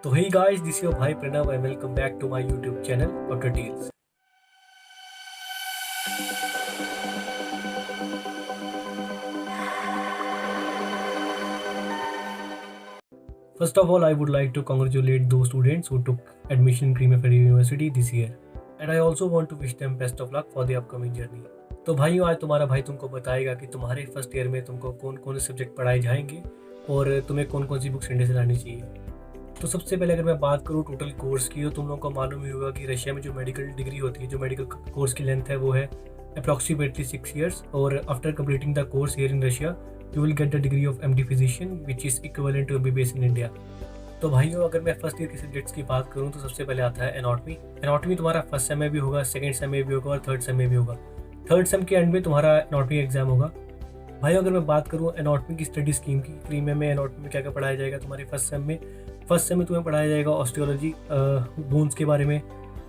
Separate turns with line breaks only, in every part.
तो hey guys, this is your भाई Pranav and welcome back to my YouTube channel Doctor Tales. First of all, I would like to congratulate those students who took admission in Cream Ferry University this year. And I also want to wish them best of luck for the upcoming journey. तो भाइयों, आज तुम्हारा भाई तुमको बताएगा कि तुम्हारे first year में तुमको कौन कौन से सब्जेक्ट पढ़ाए जाएंगे और तुम्हें कौन कौन सी बुक्स इंडिया से लानी चाहिए। तो सबसे पहले अगर मैं बात करूँ टोटल कोर्स की, तो तुम लोगों को मालूम ही होगा कि रशिया में जो मेडिकल डिग्री होती है, जो मेडिकल कोर्स की लेंथ है वो है अप्रॉक्सीमेटली 6 years। और after completing the course here in Russia you will get the degree of MD physician which is equivalent to MBBS in India. तो भाइयों, अगर मैं फर्स्ट ईयर के सब्जेक्ट्स की बात करूँ तो सबसे पहले आता है एनाटॉमी। एनाटॉमी तुम्हारा फर्स्ट सेम में भी होगा, सेकंड सेम में भी होगा और थर्ड सेम में भी होगा। थर्ड सेम के एंड में तुम्हारा एनाटॉमी एग्जाम होगा। भाई अगर मैं बात करूँ एनाटॉमी की स्टडी स्कीम की, प्रीमियम में एनाटॉमी में क्या क्या पढ़ाया जाएगा तुम्हारे फर्स्ट सेम में तुम्हें पढ़ाया जाएगा ऑस्टियोलॉजी, बोन्स के बारे में।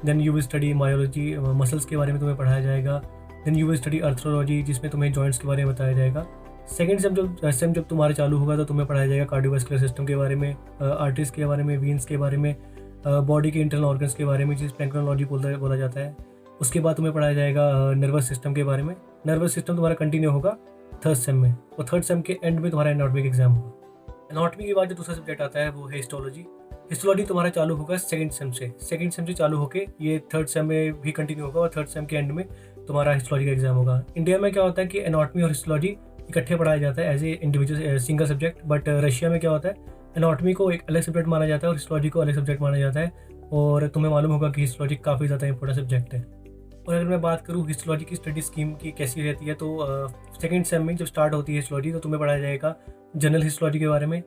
Then you will study myology, muscles के बारे में तुम्हें पढ़ाया जाएगा। Then you will study arthrology, जिसमें तुम्हें जॉइंट्स के बारे में बताया जाएगा। सेकंड सेम जब तुम्हारा चालू होगा तो तुम्हें पढ़ाया जाएगा कार्डियोवास्कुलर सिस्टम के बारे में, आर्टरीज के बारे में, वीन्स के बारे में, बॉडी के इंटरनल ऑर्गन्स के बारे में, जिस प्लैंक्टोलॉजी बोला जाता है। उसके बाद तुम्हें पढ़ाया जाएगा नर्वस सिस्टम के बारे में। नर्वस सिस्टम तुम्हारा कंटिन्यू होगा थर्ड सेम में, और थर्ड सेम के एंड में तुम्हारा एनाटॉमी एग्जाम होगा। एनाटॉमी के बाद जो दूसरा सब्जेक्ट आता है वो है हिस्टोलॉजी। हिस्टोलॉजी तुम्हारा चालू होगा सेकंड सेम से चालू होकर ये थर्ड सेम में भी कंटिन्यू होगा, और थर्ड सेम के एंड में तुम्हारा हिस्टोलॉजी का एग्जाम होगा। इंडिया में क्या होता है कि एनाटॉमी और हिस्टोलॉजी इकट्ठे पढ़ाया जाता है as a individual single subject, but Russia में क्या होता है एनाटॉमी को एक अलग सब्जेक्ट माना जाता है और हिस्टोलॉजी को अलग सब्जेक्ट माना जाता है। और तुम्हें मालूम होगा कि हिस्टोलॉजी काफ़ी ज़्यादा इंपॉर्टेंट सब्जेक्ट है। और अगर मैं बात करूँ हिस्टोलॉजी की स्टडी स्कीम की कैसी रहती है, तो सेकंड सेम में जब स्टार्ट होती है हिस्टोलॉजी तो तुम्हें पढ़ाया जाएगा जनरल हिस्टोलॉजी के बारे में।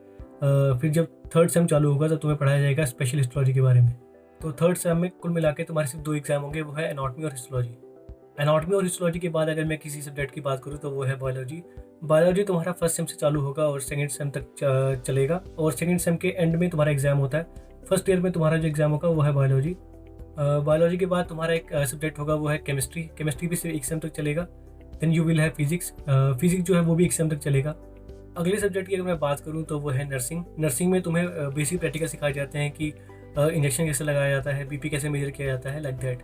फिर जब थर्ड सेम चालू होगा तो तुम्हें पढ़ाया जाएगा स्पेशल हिस्टोलॉजी के बारे में। तो थर्ड सेम में कुल मिला के तुम्हारे सिर्फ 2 एग्जाम होंगे, वो है एनाटॉमी और हिस्टोलॉजी। एनाटॉमी और हिस्टोलॉजी के बाद अगर मैं किसी सब्जेक्ट की बात करूँ तो वो है बायोलॉजी। बायोलॉजी तुम्हारा फर्स्ट सेम से चालू होगा और सेकंड सेम तक चलेगा, और सेकंड सेम के एंड में तुम्हारा एग्जाम होता है। फर्स्ट ईयर में तुम्हारा जो एग्जाम होगा वो है बायोलॉजी। बायोलॉजी के बाद तुम्हारा एक सब्जेक्ट होगा वो है केमिस्ट्री। केमिस्ट्री भी सिर्फ 1 सेम तक चलेगा। देन यू विल है फिजिक्स। फिजिक्स जो है वो भी 1 सेम तक चलेगा। अगले सब्जेक्ट की अगर मैं बात करूँ तो वो है नर्सिंग। नर्सिंग में तुम्हें बेसिक प्रैक्टिकल सिखाए जाते हैं कि इंजेक्शन कैसे लगाया जाता है, BP कैसे मेजर किया जाता है, लाइक दैट।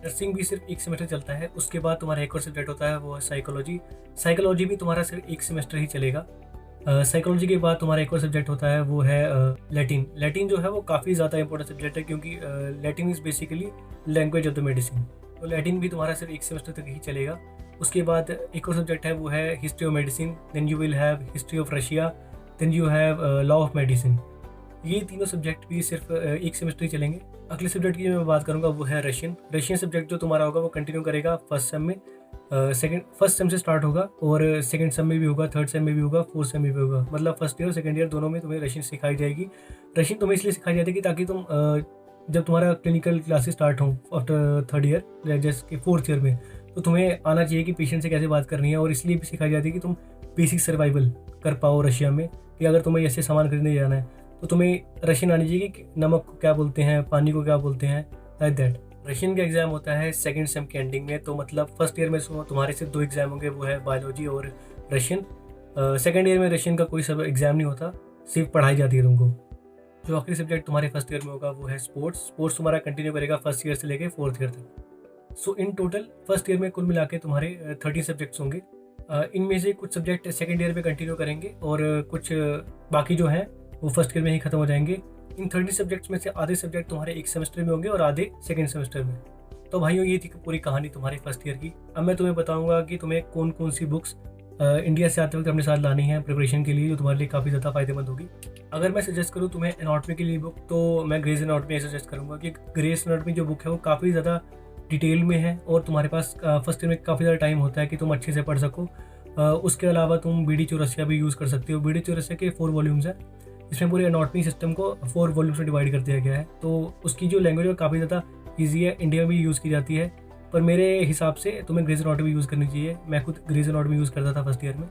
नर्सिंग भी सिर्फ 1 सेमेस्टर चलता है। उसके बाद तुम्हारा एक और सब्जेक्ट होता है वो है साइकोलॉजी। साइकोलॉजी भी तुम्हारा सिर्फ 1 सेमेस्टर ही चलेगा। साइकोलॉजी के बाद तुम्हारा एक और सब्जेक्ट होता है वो है लैटिन। लैटिन जो है वो काफ़ी ज़्यादा इंपॉर्टेंट सब्जेक्ट है, क्योंकि Latin is basically language of the medicine. तो लैटिन भी तुम्हारा सिर्फ 1 सेमेस्टर तक ही चलेगा। उसके बाद एक और सब्जेक्ट है वो है history of medicine. Then you will have history of Russia. Then you have law of medicine. ये तीनों सब्जेक्ट भी सिर्फ 1 सेमेस्टर ही चलेंगे। अगले सब्जेक्ट की मैं बात करूँगा वो है रशियन। रशियन सब्जेक्ट जो तुम्हारा होगा वो कंटिन्यू करेगा फर्स्ट सेम में। फर्स्ट सेम से स्टार्ट होगा और सेकंड सेम में भी होगा, थर्ड सेम में भी होगा, फोर्थ सेम में भी होगा। मतलब फर्स्ट ईयर और सेकंड ईयर दोनों में तुम्हें रशियन सिखाई जाएगी। रशियन तुम्हें इसलिए सिखाई जाती है कि ताकि तुम जब तुम्हारा क्लिनिकल क्लासेस स्टार्ट हों आफ्टर थर्ड ईयर, जैसे कि फोर्थ ईयर में, तो तुम्हें आना चाहिए कि पेशेंट से कैसे बात करनी है। और इसलिए भी सिखाई जाती है कि तुम बेसिक सर्वाइवल कर पाओ रशिया में, कि अगर तुम्हें ऐसे सामान खरीदने जाना है तो तुम्हें रशियन आनी चाहिए कि नमक को क्या बोलते हैं, पानी को क्या बोलते हैं, लाइक दैट। रशियन का एग्जाम होता है सेकंड सेम के एंडिंग में। तो मतलब फर्स्ट ईयर में तुम्हारे सिर्फ 2 एग्जाम होंगे, वो है बायोलॉजी और रशियन। सेकंड ईयर में रशियन का कोई सब एग्जाम नहीं होता, सिर्फ पढ़ाई जाती है तुमको। जो आखिरी सब्जेक्ट तुम्हारे फर्स्ट ईयर में होगा वो है स्पोर्ट्स। स्पोर्ट्स तुम्हारा कंटिन्यू करेगा फर्स्ट ईयर से लेकर फोर्थ ईयर तक। सो इन टोटल फर्स्ट ईयर में कुल मिला के तुम्हारे 30 सब्जेक्ट्स होंगे। इनमें से कुछ सब्जेक्ट सेकंड ईयर में कंटिन्यू करेंगे और कुछ बाकी जो हैं वो फर्स्ट ईयर में ही खत्म हो जाएंगे। इन 30 सब्जेक्ट्स में से आधे सब्जेक्ट तुम्हारे 1 सेमेस्टर में होंगे और आधे सेकंड सेमेस्टर में। तो भाइयों, ये थी पूरी कहानी तुम्हारे फर्स्ट ईयर की। अब मैं तुम्हें बताऊंगा कि तुम्हें कौन कौन सी बुक्स इंडिया से आते वक्त अपने साथ लानी है प्रिपरेशन के लिए, जो तुम्हारे लिए काफ़ी ज़्यादा फायदेमंद होगी। अगर मैं सजेस्ट करूँ तुम्हें एनाटॉमी के लिए बुक, तो मैं ग्रेज एनाटॉमी सजेस्ट करूँगा कि ग्रेज एनाटॉमी जो बुक है वो काफ़ी ज़्यादा डिटेल में है और तुम्हारे पास फर्स्ट ईयर में काफ़ी ज़्यादा टाइम होता है कि तुम अच्छे से पढ़ सको। उसके अलावा तुम BD चौरसिया भी यूज़ कर सकते हो। BD चौरसिया के 4 वॉल्यूम्स है। इसमें पूरे एनाटॉमी सिस्टम को 4 वॉल्यूम्स में डिवाइड कर दिया गया है। तो उसकी जो लैंग्वेज है काफ़ी ज़्यादा ईजी है, इंडिया में भी यूज़ की जाती है। पर मेरे हिसाब से तुम्हें ग्रेज एनाटॉमी यूज़ करनी चाहिए। मैं खुद ग्रेज एनाटॉमी यूज़ करता था फर्स्ट ईयर में।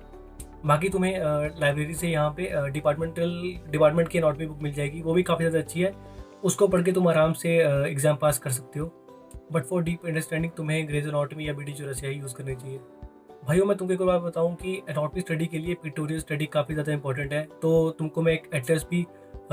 बाकी तुम्हें लाइब्रेरी से यहाँ पे डिपार्टमेंट की एनाटॉमी बुक मिल जाएगी, वो भी काफ़ी ज़्यादा अच्छी है। उसको पढ़ के तुम आराम से एग्ज़ाम पास कर सकते हो। बट फॉर डीप अंडरस्टैंडिंग तुम्हें ग्रेज एनाटॉमी या BD चौरसिया ही यूज़ करनी चाहिए। भाइयों, मैं तुमको एक बात बताऊं कि एनाटॉमी स्टडी के लिए पिक्टोरियल स्टडी काफ़ी ज़्यादा इंपॉर्टेंट है। तो तुमको मैं एक एटलस भी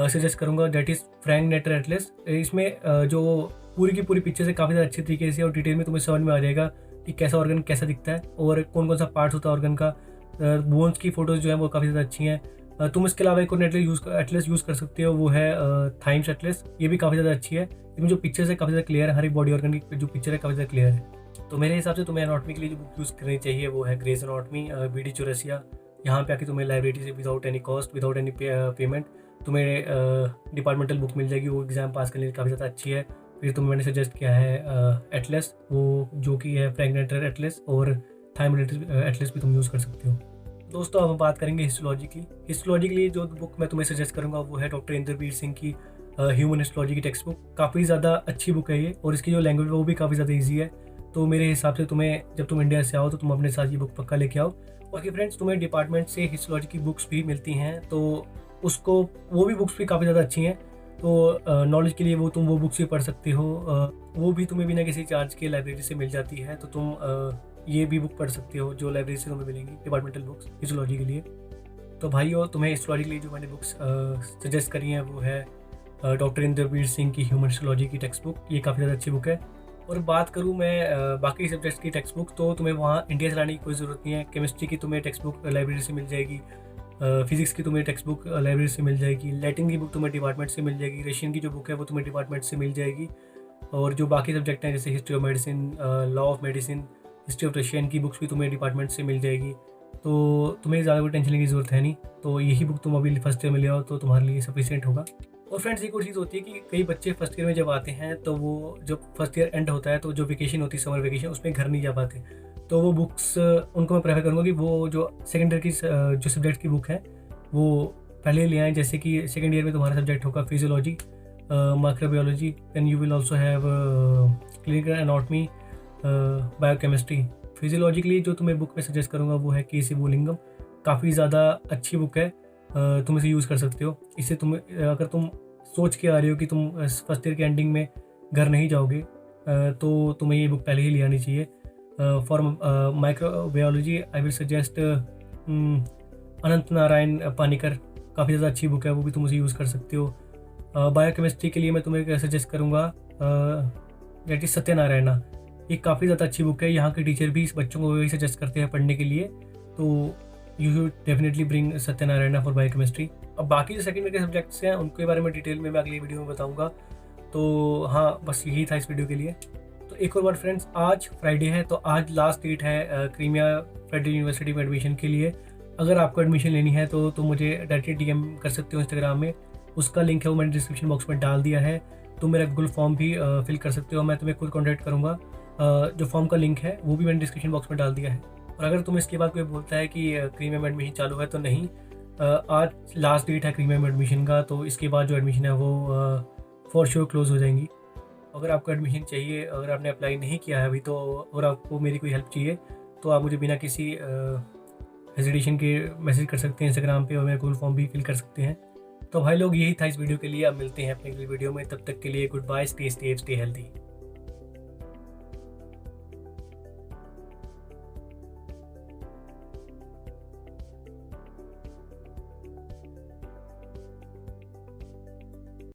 सजेस्ट करूँगा, दैट इज़ फ्रैंक नेटर एटलस। इसमें जो पूरी की पूरी पिक्चर्स है काफ़ी ज़्यादा अच्छी तरीके से और डिटेल में तुम्हें समझ में आ जाएगा कि कैसा ऑर्गन कैसा दिखता है और कौन कौन सा पार्ट्स होता है ऑर्गन का। बोन्स की फ़ोटोज़ जो है वो काफ़ी ज़्यादा अच्छी हैं। तुम इसके अलावा एक और एटलस यूज़ कर सकते हो, वो है थाइम्स एटलस। ये भी काफ़ी ज़्यादा अच्छी है, इसमें जो पिक्चर्स है काफ़ी ज़्यादा क्लियर है, हर एक बॉडी ऑर्गन की जो पिक्चर है काफ़ी ज़्यादा क्लियर है। तो मेरे हिसाब से तुम्हें एनाटॉमी के लिए जो बुक यूज़ करनी चाहिए वो है ग्रेस एनाटॉमी, BD चौरसिया। यहाँ पे आके तुम्हें लाइब्रेरी से without any cost, without any payment तुम्हें डिपार्टमेंटल बुक मिल जाएगी। वो एग्ज़ाम पास करने के लिए काफ़ी ज़्यादा अच्छी है। फिर तुम्हें मैंने सजेस्ट किया है एटलस, वो जो कि है फ्रैंक नेटर एटलस, और थाइम एटलस भी तुम यूज़ कर सकते हो। दोस्तों अब हम बात करेंगे हिस्टोलॉजी की। हिस्टोलॉजी के लिए जो बुक मैं तुम्हें सजेस्ट करूँगा वो है डॉक्टर इंद्रवीर सिंह की ह्यूमन हिस्टोलॉजी की टेक्स्ट बुक। काफ़ी ज़्यादा अच्छी बुक है ये, और इसकी जो लैंग्वेज है वो भी काफ़ी ज़्यादा ईजी है। तो मेरे हिसाब से तुम्हें, जब तुम इंडिया से आओ तो तुम अपने साथ ये बुक पक्का लेके आओ। बाकी फ्रेंड्स, तुम्हें डिपार्टमेंट से हिस्टोलॉजी की बुक्स भी मिलती हैं, तो उसको वो भी बुक्स भी काफ़ी ज़्यादा अच्छी हैं। तो नॉलेज के लिए वो तुम वो बुक्स भी पढ़ सकते हो। वो भी तुम्हें बिना किसी चार्ज के लाइब्रेरी से मिल जाती है, तो तुम ये भी बुक पढ़ सकते हो जो लाइब्रेरी से तुम्हें मिलेंगी, डिपार्टमेंटल बुक्स हिस्टोलॉजी के लिए। तो भाई, और तुम्हें हिस्टोलॉजी के लिए जो मैंने बुक्स सजेस्ट करी हैं वो है डॉक्टर इंद्रवीर सिंह की ह्यूमन हिस्टोलॉजी की टेक्स्ट बुक। ये काफ़ी ज़्यादा अच्छी बुक है। और बात करूँ मैं बाकी सब्जेक्ट्स की टेक्स्ट बुक, तो तुम्हें वहाँ इंडिया से लाने की कोई ज़रूरत नहीं है। केमिस्ट्री की तुम्हें टेक्स्ट बुक लाइब्रेरी से मिल जाएगी, फिजिक्स की तुम्हें टेक्स्ट बुक लाइब्रेरी से मिल जाएगी, लैटिन की बुक तुम्हें डिपार्टमेंट से मिल जाएगी, रशियन की जो बुक है वो तुम्हें डिपार्टमेंट से मिल जाएगी। और जो बाकी सब्जेक्ट हैं जैसे history of medicine, law of medicine, history of Russian की बुक्स भी तुम्हें डिपार्टमेंट से मिल जाएगी। तो तुम्हें ज़्यादा कोई टेंशन लेने की ज़रूरत है नहीं। तो यही बुक तुम अभी फर्स्ट ईयर में ले आओ तो तुम्हारे लिए सफिशिएंट होगा। और फ्रेंड्स, एक और चीज़ होती है कि कई बच्चे फर्स्ट ईयर में जब आते हैं तो वो जब फर्स्ट ईयर एंड होता है तो जो वेकेशन होती है, समर वेकेशन, उसमें घर नहीं जा पाते। तो वो बुक्स उनको मैं प्रेफर करूँगा कि वो जो सेकेंड ईयर की जो सब्जेक्ट की बुक है वो पहले ले आएँ। जैसे कि सेकेंड ईयर में तुम्हारा सब्जेक्ट होगा physiology, microbiology, then you will also have clinical anatomy, biochemistry. Physiology के लिए जो तुम्हें बुक में सजेस्ट करूँगा वो है KC वोलिंगम। काफ़ी ज़्यादा अच्छी बुक है, तुम इसे यूज़ कर सकते हो। इससे तुम अगर तुम सोच के आ रहे हो कि तुम फर्स्ट ईयर के एंडिंग में घर नहीं जाओगे, तो तुम्हें ये बुक पहले ही ले आनी चाहिए। For microbiology I will suggest Anant Narayan Panikar, काफ़ी ज़्यादा अच्छी बुक है, वो भी तुम उसे यूज़ कर सकते हो। बायोकेमिस्ट्री के लिए मैं तुम्हें सजेस्ट करूँगा दैट इज़ सत्यनारायणा। ये काफ़ी ज़्यादा अच्छी बुक है, यहाँ के टीचर भी इस बच्चों को वही सजेस्ट करते हैं पढ़ने के लिए। तो you should definitely bring Satyanarayana for biochemistry. अब बाकी जो सेकेंड ईयर के सब्जेक्ट्स हैं उनके बारे में डिटेल में मैं अगली वीडियो में बताऊँगा। तो हाँ, बस यही था इस वीडियो के लिए। तो एक और बार फ्रेंड्स, आज फ्राइडे है, तो आज लास्ट डेट है क्रीमिया फेडरल यूनिवर्सिटी में एडमिशन के लिए। अगर आपको एडमिशन लेनी है तो मुझे डायरेक्टली DM कर सकते हो इंस्टाग्राम में। उसका लिंक है वो मैंने डिस्क्रिप्शन बॉक्स में डाल दिया है। तुम मेरा गूगल फॉर्म भी फिल कर सकते हो, मैं तुम्हें खुद कॉन्टैक्ट करूँगा। जो फॉर्म का लिंक है वो भी मैंने डिस्क्रिप्शन बॉक्स में डाल दिया है। और अगर तुम इसके बाद कोई बोलता है कि क्रीमिया में एडमिशन चालू है, तो नहीं, आज लास्ट डेट है क्रीमिया में एडमिशन का, तो इसके बाद जो एडमिशन है वो फॉर श्योर क्लोज हो जाएंगी। अगर आपको एडमिशन चाहिए, अगर आपने अप्लाई नहीं किया है अभी, तो और आपको मेरी कोई हेल्प चाहिए तो आप मुझे बिना किसी हेजिटेशन के मैसेज कर सकते हैं इंस्टाग्राम पे, और मेरा गूगल फॉर्म भी फिल कर सकते हैं। तो भाई लोग, यही था इस वीडियो के लिए। अब मिलते हैं अपने अगली वीडियो में, तब तक के लिए goodbye, stay safe, stay healthy.